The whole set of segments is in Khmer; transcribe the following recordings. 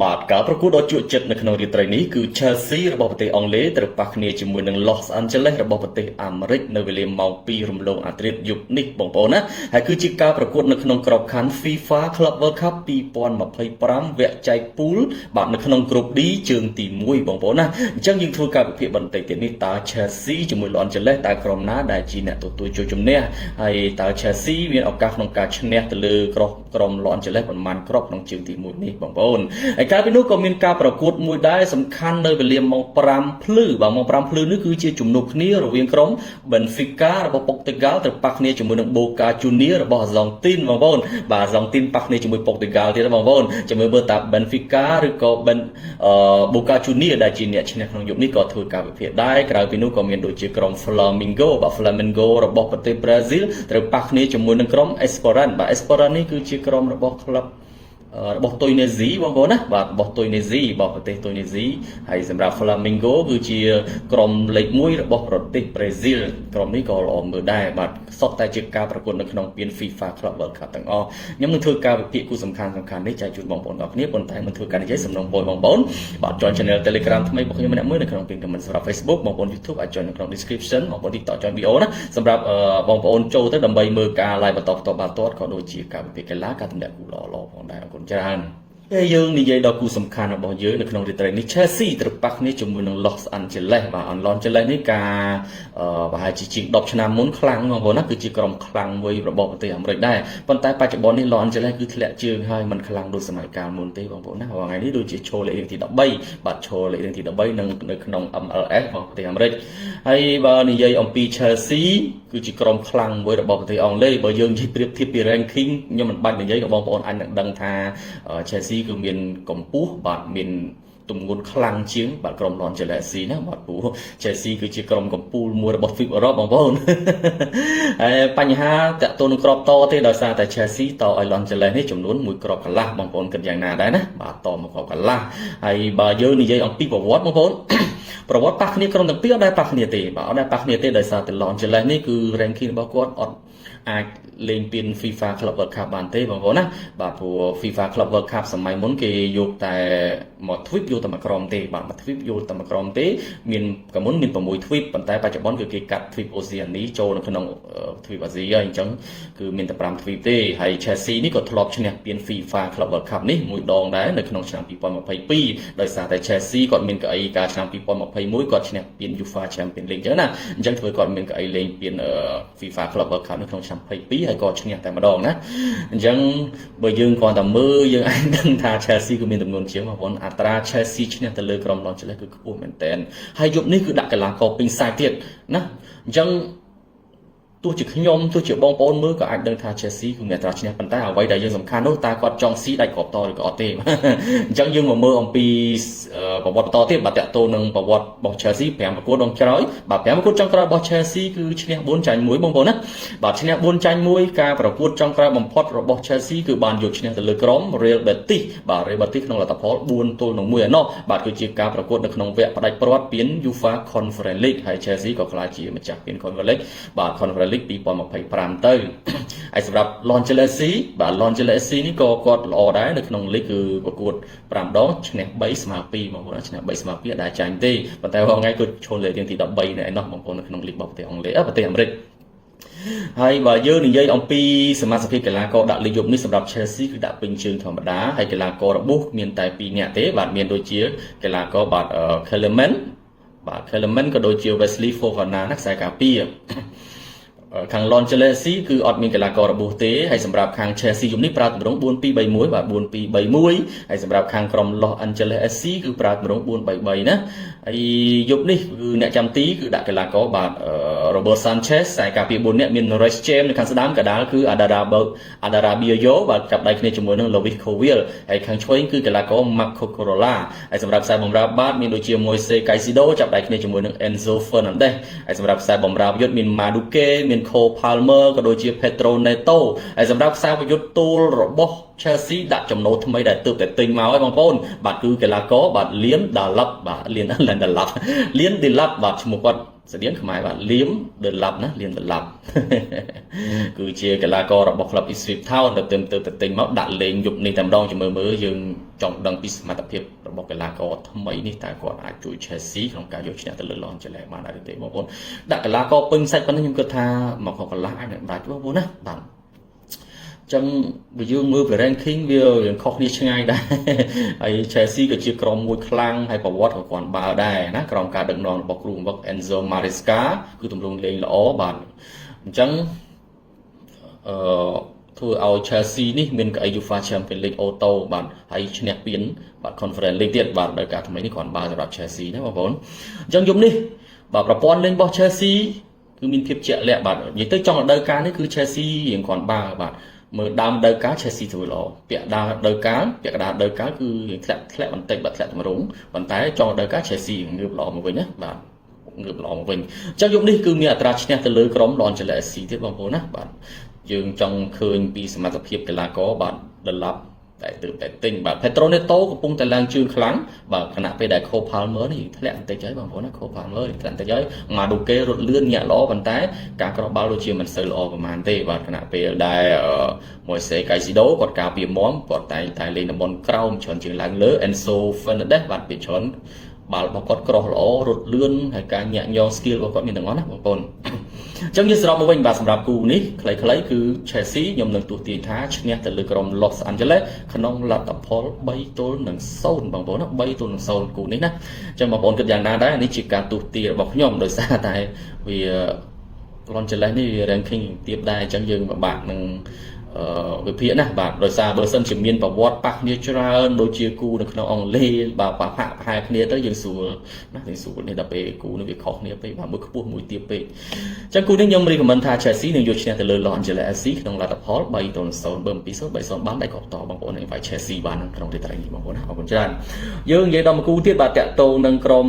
បាទការប្រកួតដ៏ជក់ចិត្តនៅក្នុងរាត្រីនេះគឺ Chelsea របស់ប្រទេសអង់គ្លេសត្រូវប៉ះគ្នាជាមួយនឹង Los Angeles របស់ប្រទេសអាមេរិកនៅវេលាម៉ោង 2 រំលងអាធ្រាត្រយប់នេះបងប្អូនណាហើយគឺជាការប្រកួតនៅក្នុងក្របខ័ណ្ឌ FIFA Club World Cup 2025 វគ្គចែកពូលបាទនៅក្នុងក្រុម D ជើងទី1បងប្អូនណាអញ្ចឹងយើងធ្វើការវិភាគបន្តិចទៀតនេះតើ Chelsea ជាមួយ Los Angeles តើក្រុមណាដែលជាអ្នកទទួលជ័យជំនះហើយតើ Chelsea មានឱកាសក្នុងការឈ្នះទៅលើក្រុម Los Angeles ប៉ុន្មានគ្រាប់ក្នុងជើងទី1នេះបងប្អូនហើយកាលពីនោះក៏មានការប្រកួតមួយដែរសំខាន់នៅវេលាម៉ោង 5 ភ្លឺបាទម៉ោង 5 ភ្លឺនេះគឺជាជំនួបគ្នារវាងក្រុម Benfica របស់ពុកតេហ្គាល់ត្រូវប៉ះគ្នាជាមួយនឹង Boca Juniors របស់អាហ្សង់ទីនបងប្អូនបាទអាហ្សង់ទីនប៉ះគ្នាជាមួយពុកតេហ្គាល់ទៀតបងប្អូនចាំមើលតើ Benfica ឬក៏ Boca Juniors ដែលជាអ្នកឈ្នះក្នុងយប់នេះក៏ធ្វើការវិភាគដែរក្រៅពីនោះក៏មានដូចជាក្រុម Flamengo បាទ Flamengo របស់ប្រទេសប្រេស៊ីលត្រូវប៉ះគ្នាជាមួយនឹងក្រុម Esperance បាទ Esperance នេះគឺជាក្រុមរបស់ក្លឹបរបស់តុយនេស៊ីបងប្អូនណាបាទរបស់តុយនេស៊ីរបស់ប្រទេសតុយនេស៊ីហើយសម្រាប់ Flamengo គឺជាក្រុមលេខ1របស់ប្រទេសប្រេស៊ីលក្រុមនេះក៏ល្អមើលដែរបាទសុទ្ធតែជាការប្រកួតនៅក្នុងពាន FIFA Club World Cup ទាំងអស់ខ្ញុំនឹងធ្វើការវិភាគគូសំខាន់នេះចែកជូនបងប្អូនទាំងគ្នាប៉ុន្តែមិនធ្វើការនិយាយសំណងបងប្អូនបាទ join channel Telegram ថ្មីរបស់ខ្ញុំម្នាក់មួយនៅក្នុងពាន comment សម្រាប់ Facebook បងប្អូន YouTube អាច join នៅក្នុង description បងប្អូន TikTok join video ណាសម្រាប់បងប្អូនចូលទៅដើម្បីមើលការ live បន្តផ្ទាល់បាទក៏ដូចជាការវិភាគកីឡាការទម្លាក់គូល្អៗផងដែរអរគុណច្រើនពេលយើងនិយាយដល់គូសំខាន់របស់យើងនៅក្នុងរាត្រីនេះ Chelsea ត្រូវប៉ះគ្នាជាមួយនឹង Los Angeles បាទ Los Angeles នេះការប្រហែលជាជាង10ឆ្នាំមុនខ្លាំងបងប្អូនណាគឺជាក្រុមខ្លាំងមួយរបស់ប្រទេសអាមេរិកដែរប៉ុន្តែបច្ចុប្បន្ននេះ Los Angeles គឺធ្លាក់ជើងហើយមិនខ្លាំងដូចសម័យកាលមុនទេបងប្អូនណាថ្ងៃនេះដូចជាឈរលេខទី13បាទឈរលេខទី13នៅក្នុង MLS របស់ប្រទេសអាមេរិកហើយបើនិយាយអំពី Chelsea គឺជាក្រុមខ្លាំងមួយរបស់ប្រទេសអង់គ្លេសបើយើងនិយាយប្រៀបធៀបពី ranking ខ្ញុំមិនបាច់និយាយក៏បងប្អូនអាចនឹងដឹងថា Chelsea គឺមានកម្ពស់បាទមានទម្ងន់ខ្លាំងជាងបាទក្រុម Los Angeles ណាបាទព្រោះ Chelsea គឺជាក្រុមកំពូលមួយរបស់ FIFA អឺរ៉ុបបងប្អូនហើយបញ្ហាតាក់ទងនឹងក្របតទេដោយសារតែ Chelsea តឲ្យ Los Angeles នេះចំនួន1គ្រាប់កន្លះបងប្អូនគិតយ៉ាងណាដែរណាបាទត1គ្រាប់កន្លះហើយបើយើងនិយាយអំពីប្រវត្តិបងប្អូនប្រវត្តិប៉ះគ្នាក្រុមទាំងពីរអត់ដែលប៉ះគ្នាទេបាទអត់ដែលប៉ះគ្នាទេដោយសារតែ Los Angeles នេះគឺ ranking របស់គាត់អត់អាចលេងពាន FIFA Club World Cup បានទេបងប្អូនណាបាទព្រោះ FIFA Club World Cup សម័យមុនគេយកតែមក tweet យកតែមួយក្រុមទេបាទមក tweet យកតែមួយក្រុមទេមានកាលមុនមាន6 tweet ប៉ុន្តែបច្ចុប្បន្នគឺគេកាត់ tweet Oceania ចូលនៅក្នុង tweet អាស៊ីហើយអញ្ចឹងគឺមានតែ5 tweet ទេហើយ Chelsea នេះក៏ធ្លាប់ឈ្នះពាន FIFA Club World Cup នេះមួយដងដែរនៅក្នុងឆ្នាំ2022ដោយសារតែ Chelsea គាត់មានកៅអីកាលឆ្នាំ2021គាត់ឈ្នះពាន UEFA Champions League អញ្ចឹងណាអញ្ចឹងធ្វើគាត់មានកៅអីលេងពាន FIFA Club World Cup នៅក្នុងឆ្នាំ22ហើយក៏ឈ្នះតែម្ដងណាអញ្ចឹងបើយើងគ្រាន់តែមើលយើងអាចដឹងថា Chelsea គឺមានចំនួនជាងបងប្អូនអត្រា Chelsea ឈ្នះទៅលើក្រុម Los Angeles គឺខ្ពស់មែនទែនហើយយប់នេះគឺដាក់កីឡាករពេញសាយទៀតណាអញ្ចឹងទោះជាខ្ញុំទោះជាបងប្អូនមើលក៏អាចដឹងថា Chelsea គឺមានអត្រាឈ្នះប៉ុន្តែអ្វីដែលយើងសំខាន់នោះតើគាត់ចង់ស៊ីដាច់គ្រាប់តឬក៏អត់ទេអញ្ចឹងយើងមកមើលអំពីប្រវត្តិបន្តទៀតបាទតកតូននឹងប្រវត្តិរបស់ Chelsea 5ប្រកួតដងក្រោយបាទ5ប្រកួតចុងក្រោយរបស់ Chelsea គឺឈ្នះ4ចាញ់1បងប្អូនណាបាទឈ្នះ4ចាញ់1ការប្រកួតចុងក្រោយបំផុតរបស់ Chelsea គឺបានយកឈ្នះទៅលើក្រុម Real Betis បាទ Real Betis ក្នុងលទ្ធផល4-1ឯណោះបាទគឺជាការប្រកួតនៅក្នុងវគ្គផ្ដាច់ព្រាត់ពាន UEFA Conference League ហើយ Chelsea ក៏ក្លាយជាម្ចាស់ពាន Conference League បាទ Conference League 2025ទៅហើយសម្រាប់ Los Angeles FC បាទ Los Angeles FC នេះក៏គាត់ល្អដែរនៅក្នុងលីកគឺប្រកួត5ដងឈ្នះ3ស្មើ2បងប្អូនឈ្នះ3ស្មើ2អត់ដែរចាញ់ទេប៉ុន្តែរាល់ថ្ងៃគាត់ឈរលេខទី13នៅឯណោះបងប្អូននៅក្នុងលីករបស់ប្រទេសអង់គ្លេសប្រទេសអាមេរិកហើយបើយើងនិយាយអំពីសមាជិកកីឡាករដាក់លេខយប់នេះសម្រាប់ Chelsea គឺដាក់ពេញជើងធម្មតាហើយកីឡាកររបួសមានតែ2នាក់ទេបាទមានដូចជាកីឡាករបាទ Kellerman បាទ Kellerman ក៏ដូចជា Wesley Fofana ណាខ្សែការពារខាង Los Angeles FC គឺអត់មានកីឡាកររបួសទេហើយសម្រាប់ខាង Chelsea យប់នេះប្រើទម្រង់ 4-2-3-1 បាទ4-2-3-1ហើយសម្រាប់ខាងក្រុម Los Angeles FC គឺប្រើទម្រង់ 4-3-3 ណាហើយយប់នេះគឺអ្នកចាំទីគឺដាក់កីឡាករបាទ Robert Sanchez ខ្សែការពារ4នាក់មាន Reece James នៅខាងស្ដាំកណ្ដាលគឺ Adarabioyo បាទចាប់ដៃគ្នាជាមួយនឹង Luis Colwill ហើយខាងឆ្វេងគឺកីឡាករ Marco Correa ហើយសម្រាប់ខ្សែបម្រើបាតមានដូចជា Moises Caicedo ចាប់ដៃគ្នាជាមួយនឹង Enzo Fernandez ហើយសម្រាប់ខ្សែបម្រើប្រយុទ្ធមាន Madueke មាន Cole Palmer ក៏ដូចជា Pedro Neto ហើយសម្រាប់ខ្សែប្រយុទ្ធទូលរបស់ Chelsea ដាក់ចំណូលថ្មីដែលទើបតែទិញមកហើយបងប្អូនបាទគឺកីឡាករបាទ Liam Delap បាទ Liam Delap បាទឈ្មោះគាត់ ស្តៀងខ្មែរបាទលៀមដឺឡាប់ណាលៀមដឺឡាប់គឺជាកីឡាកររបស់ក្លឹប Ipswich Town ដែលទៅទិញមកដាក់លេងយប់នេះតែម្ដងជាមើលយើងចង់ដឹងពីសមត្ថភាពរបស់កីឡាករថ្មីនេះតើគាត់អាចជួយ Chelsea ក្នុងការយកឈ្នះទៅលើ Los Angeles បានដែរទេបងប្អូនដាក់កីឡាករពេញសាច់ប៉ុណ្ណឹងខ្ញុំគិតថាមកកន្លះអាចនឹងដាច់បងប្អូនណាបាទចឹងបើយើងមើលពី ranking វាយ៉ាងខុសគ្នាឆ្ងាយដែរហើយ Chelsea ក៏ជាក្រុមមួយខ្លាំងហើយប្រវត្តិក៏គាត់បើដែរណាក្រុមការដឹកនាំរបស់គ្រូបង្វឹក Enzo Maresca គឺទម្រង់លេងល្អបាទអញ្ចឹងធ្វើឲ្យ Chelsea នេះមានកៅអី UEFA Champions League អូតូបាទហើយឈ្នះពានបាទ Conference League ទៀតបាទដោយការថ្មីនេះគាត់បើសម្រាប់ Chelsea ណាបងប្អូនអញ្ចឹងយប់នេះបាទប្រព័ន្ធលេងរបស់ Chelsea គឺមានភាពជាក់លាក់បាទនិយាយទៅចង់រដូវកាលនេះគឺ Chelsea រៀងគាត់បើបាទមើលដើមរដូវកាល Chelsea ធ្វើល្អពាក់កណ្ដាលរដូវកាលគឺរៀងធ្លាក់បន្តិចបាទធ្លាក់ទម្រង់ប៉ុន្តែចង់រដូវកាល Chelsea ងើបល្អមកវិញណាបាទងើបល្អមកវិញអញ្ចឹងយប់នេះគឺមានអត្រាឈ្នះទៅលើក្រុម Los Angeles FC ទៀតបងប្អូនណាបាទយើងចង់ឃើញពីសមត្ថភាពកីឡាករបាទដុល្លារតែទិញបាទ Pedro Neto កំពុងតែឡើងជើងខ្លាំងបាទខណៈពេលដែល Cole Palmer នេះធ្លាក់បន្តិចហើយបងប្អូនណា Cole Palmer ធ្លាក់បន្តិចហើយ Madueke រត់លឿនញាក់ល្អប៉ុន្តែការក្រោះបាល់ដូចជាមិនសូវល្អប្រហែលទេបាទខណៈពេលដែល Moise Caicedo គាត់ការពារមាំគាត់តែលេងតំបន់ក្រោមច្រើនជាងឡើងលើ Enzo Fernandez បាទពីច្រើនបាល់របស់គាត់ក្រោះល្អរត់លឿនហើយការញាក់ញ័រ skill របស់គាត់មានទាំងអស់ណាបងប្អូនអញ្ចឹងយើងសរុបមកវិញបាទសម្រាប់គូនេះខ្លីៗគឺ Chelsea ខ្ញុំនឹងទូទាយថាឈ្នះទៅលើក្រុម Los Angeles ក្នុងលទ្ធផល3-0បងប្អូនណា3-0គូនេះណាអញ្ចឹងបងប្អូនគិតយ៉ាងណាដែរនេះជាការទូទាយរបស់ខ្ញុំដោយសារតែវា Los Angeles នេះ ranking ទាបដែរអញ្ចឹងយើងពិបាកនឹងវិភាគណាបាទដោយសារបើសិនជាមានប្រវត្តិប៉ះគ្នាច្រើនដូចជាគូនៅក្នុងអង់គ្លេសបាទប៉ះប្រហែលគ្នាទៅយើងស្រួលណាយើងស្រួលនេះដល់ពេលគូនេះវាខុសគ្នាពេកបាទមួយខ្ពស់មួយទាបពេកអញ្ចឹងគូនេះខ្ញុំ recommend ថា Chelsea នឹងយកឈ្នះទៅលើ Los Angeles FC ក្នុងលទ្ធផល3-0បើ2-0 3-0បានតែក៏តបងប្អូននឹងវាយ Chelsea បានក្នុងទីត្រៃនេះបងប្អូនណាអរគុណច្រើនយើងនិយាយដល់មួយគូទៀតបាទតាក់ទងនឹងក្រុម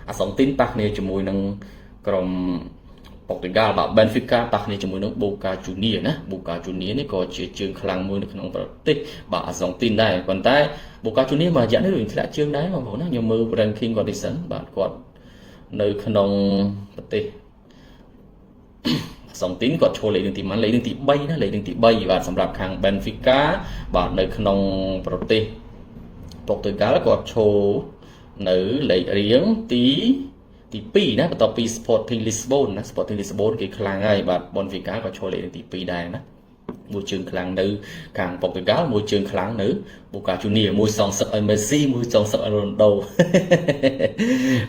អាសង់ទីនប៉ះគ្នាជាមួយនឹងក្រុមប៉ុកទីហ្គាល់បាទ Benfica ប៉ះគ្នាជាមួយនឹង Boca Juniors ណា Boca Juniors នេះក៏ជាជើងខ្លាំងមួយនៅក្នុងប្រទេសបាទអាសង់ទីនដែរប៉ុន្តែ Boca Juniors មួយរយៈនេះវាធ្លាក់ជើងដែរបងប្អូនណាខ្ញុំមើល ranking គាត់នេះសិនបាទគាត់នៅក្នុងប្រទេសអាសង់ទីនគាត់ឈរលេខទី3ណាលេខទី3បាទសម្រាប់ខាង Benfica បាទនៅក្នុងប្រទេសប៉ុកទីហ្គាល់គាត់ឈរនៅលេខរៀងទី2ណាបន្ទាប់ពី Sporting Lisbon ណា Sporting Lisbon គេខ្លាំងហើយបាទ Benfica ក៏ឈរលេខទី2ដែរណាមួយជើងខ្លាំងនៅខាងប៉ុកទីហ្គាល់មួយជើងខ្លាំងនៅ Boca Juniors មួយសងសឹកឲ្យ Messi មួយសងសឹកឲ្យ Ronaldo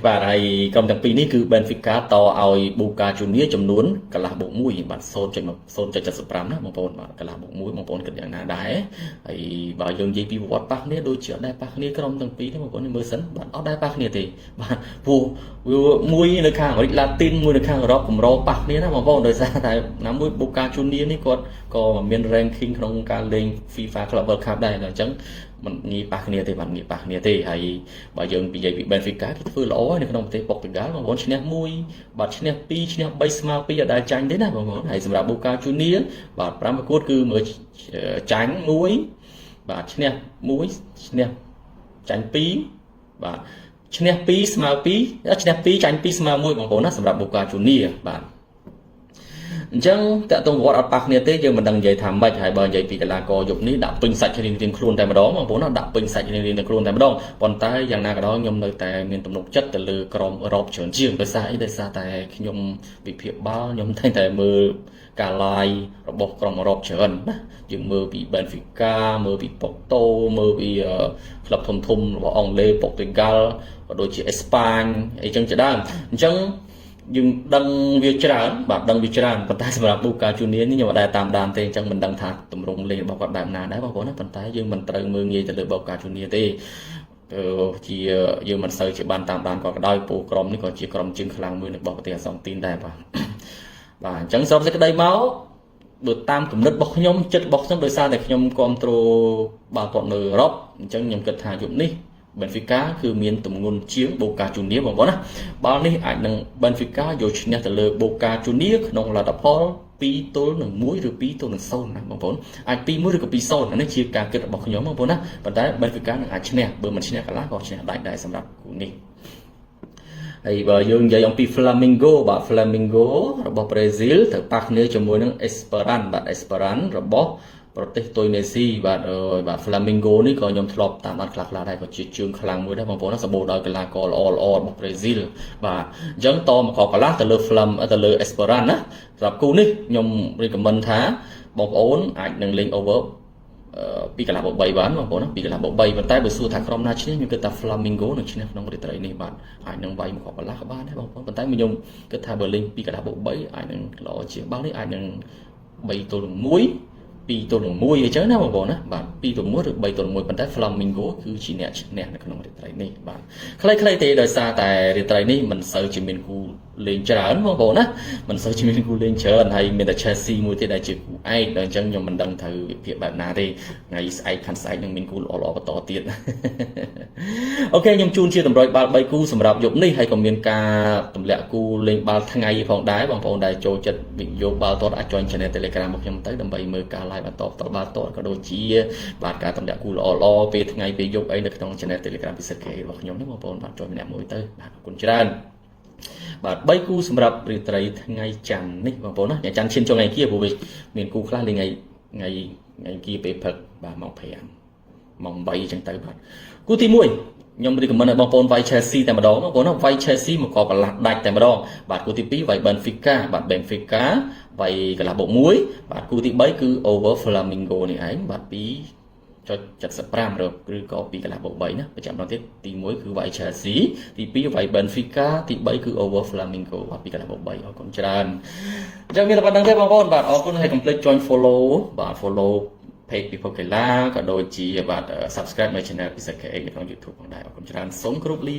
បាទហើយក្រុមទាំងពីរនេះគឺ Benfica តឲ្យ Boca Juniors ចំនួនកន្លះបូក1បាទ 0.75 ណាបងប្អូនបាទកន្លះបូក1បងប្អូនគិតយ៉ាងណាដែរហើយបើយើងនិយាយពីប្រវត្តិប៉ះគ្នាដូចជាអត់ដែរប៉ះគ្នាក្រុមទាំងពីរទេបងប្អូនមើលសិនបាទអត់ដែរប៉ះគ្នាទេបាទព្រោះមួយនៅខាងអាមេរិកឡាទីនមួយនៅខាងអឺរ៉ុបកម្រប៉ះគ្នាណាបងប្អូនដោយសារតែណាមួយ Boca Juniors នេះគាត់ក៏មាន ranking ក្នុងការលេង FIFA Club World Cup ដែរអញ្ចឹងមិនងាយប៉ះគ្នាទេបាទងាយប៉ះគ្នាទេហើយបើយើងនិយាយពី Benfica គេធ្វើល្អនៅក្នុងប្រទេសប៉ុកទីហ្គាល់បងប្អូនឈ្នះ1បាទឈ្នះ2ឈ្នះ3ស្មើ2អត់ដែលចាញ់ទេណាបងប្អូនហើយសម្រាប់ Boca Juniors បាទ5ប្រកួតគឺមើលចាញ់1បាទឈ្នះ1ឈ្នះចាញ់2បាទឈ្នះ2ស្មើ2ឈ្នះ2ចាញ់2ស្មើ1បងប្អូនណាសម្រាប់ Boca Juniors បាទអញ្ចឹងតើតងវត្តអត់ប៉ះគ្នាទេយើងមិនដឹងនិយាយថាម៉េចហើយបើនិយាយពីកីឡាករយប់នេះដាក់ពេញសាច់រៀងៗខ្លួនតែម្ដងបងប្អូនណាដាក់ពេញសាច់រៀងៗតែខ្លួនតែម្ដងប៉ុន្តែយ៉ាងណាក៏ដោយខ្ញុំនៅតែមានទំនុកចិត្តទៅលើក្រុមអឺរ៉ុបច្រើនជាងដោយសារអីដោយសារតែខ្ញុំវិភាគបាល់ខ្ញុំតែងតែមើលការ live របស់ក្រុមអឺរ៉ុបច្រើនណាយើងមើលពី Benfica មើលពី Porto មើលពីក្លឹបធំៗរបស់អង់គ្លេស Portugal ក៏ដូចជា Espagne អីចឹងជាដើមអញ្ចឹងយើងដឹងវាច្រើនបាទដឹងវាច្រើនប៉ុន្តែសម្រាប់ Boca Juniors នេះខ្ញុំអត់ដែរតាមដានទេអញ្ចឹងមិនដឹងថាទម្រង់លេងរបស់គាត់បែបណាដែរបងប្អូនណាប៉ុន្តែយើងមិនត្រូវមើលងាយទៅលើ Boca Juniors ទេជាយើងមិនសូវជាបានតាមដានគាត់ក៏ដោយពូក្រុមនេះក៏ជាក្រុមជើងខ្លាំងមួយរបស់ប្រទេសអាសង់ទីនដែរបាទបាទអញ្ចឹងសរុបសេចក្តីមកបើតាមគំនិតរបស់ខ្ញុំចិត្តរបស់ខ្ញុំដោយសារតែខ្ញុំគ្រប់គ្រងបាល់ទាត់នៅអឺរ៉ុបអញ្ចឹងខ្ញុំគិតថាយប់នេះBenfica គឺមានទម្ងន់ជាង Boca Juniors បងប្អូនណាបាល់នេះអាចនឹង Benfica យកឈ្នះទៅលើ Boca Juniors ក្នុងលទ្ធផល2-1ឬ2-0ណាបងប្អូនអាច2-1ឬក៏2-0អានេះជាការគិតរបស់ខ្ញុំបងប្អូនណាប៉ុន្តែ Benfica នឹងអាចឈ្នះបើមិនឈ្នះកន្លះក៏ឈ្នះដាច់ដែរសម្រាប់គូនេះហ ហើយបើយើងនិយាយអំពី Flamengo បាទ Flamengo របស់ Brazil ទៅប៉ះគ្នាជាមួយនឹង Esperance បាទ Esperance របស់ប្រទេសតុយនេស៊ីបាទ Flamengo នេះក៏ខ្ញុំធ្លាប់តាមដានខ្លះៗដែរក៏ជាជើងខ្លាំងមួយដែរបងប្អូនណាសម្បូរដោយកីឡាករល្អៗរបស់ Brazil បាទអញ្ចឹងតមកកន្លះទៅលើ Esperance ណាសម្រាប់គូនេះខ្ញុំ recommend ថាបងប្អូនអាចនឹងលេង over 2 កន្លះបូក 3 បានបងប្អូនណា2 កន្លះបូក 3 ប៉ុន្តែបើសួរថាក្រុមណាឈ្នះខ្ញុំគិតថា Flamengo នឹងឈ្នះក្នុងរាត្រីនេះបាទអាចនឹងវាយមកកន្លះក៏បានដែរបងប្អូនប៉ុន្តែខ្ញុំគិតថាបើលេង2 កន្លះបូក 3អាចនឹងល្អជាងបាល់នេះអាចនឹង3 ទល់នឹង 1 2 ទល់នឹង 1អញ្ចឹងណាបងប្អូនណាបាទ2 ទល់ 1 ឬ 3 ទល់ 1ប៉ុន្តែ Flamengo គឺជាអ្នកឈ្នះនៅក្នុងរាត្រីនេះបាទខ្លីៗទេដោយសារតែរាត្រីនេះមិនសូវជាមានគូលេងច្រើនបងប្អូនណាមិនសូវជាមានគូលេងច្រើនហើយមានតែ Chelsea មួយទៀតដែលជាគូឯកដល់អញ្ចឹងខ្ញុំមិនដឹងត្រូវវិភាគបែបណាទេថ្ងៃស្អែកខាងស្អែកនឹងមានគូល្អៗបន្តទៀតអូខេខ្ញុំជូនជាតម្រុយបាល់3គូសម្រាប់យប់នេះហើយក៏មានការទម្លាក់គូលេងបាល់ថ្ងៃផងដែរបងប្អូនដែលចូលចិត្តវិនិយោគបាល់ទាត់អាច join channel Telegram របស់ខ្ញុំទៅដើម្បីមើលការ live បន្តផ្ទាល់បាល់ទាត់ក៏ដូចជាបាទការទម្លាក់គូល្អៗពេលថ្ងៃពេលយប់អីនៅក្នុង channel Telegram ពិសេសគេរបស់ខ្ញុំណាបងប្អូនបាទ join ម្នាក់មួយទៅបាទអរគុណច្រើនបាទ3គូសម្រាប់រាត្រីថ្ងៃច័ន្ទនេះបងប្អូនណាថ្ងៃច័ន្ទឈានចូលថ្ងៃគៀព្រោះវាមានគូខ្លះលេងថ្ងៃគៀពេលព្រឹកបាទម៉ោង5ម៉ោង8អញ្ចឹងទៅបាទគូទី1ខ្ញុំ recommend ឲ្យបងប្អូនវាយ Chelsea តែម្ដងបងប្អូនណាវាយ Chelsea មកកកន្លះដាច់តែម្ដងបាទគូទី2វាយ Benfica បាទ Benfica វាយកន្លះបូក1បាទគូទី3គឺ over Flamengo នេះឯងបាទ2.75 ឬក៏2 កន្លះបូក 3ណាបញ្ចាំម្ដងទៀតទី1គឺវាយ Chelsea ទី2វាយ Benfica ទី3គឺ over Flamengo បាទ2 កន្លះបូក 3អរគុណច្រើនអញ្ចឹងមានតែប៉ុណ្្នឹងទេបងប្អូនបាទអរគុណហើយកុំភ្លេច join follow បាទ follow page ពិភពកីឡាក៏ដូចជាបាទ subscribe នៅ channel ពិសេស KX នៅក្នុង YouTube ផងដែរអរគុណច្រើនសូមគោរពលា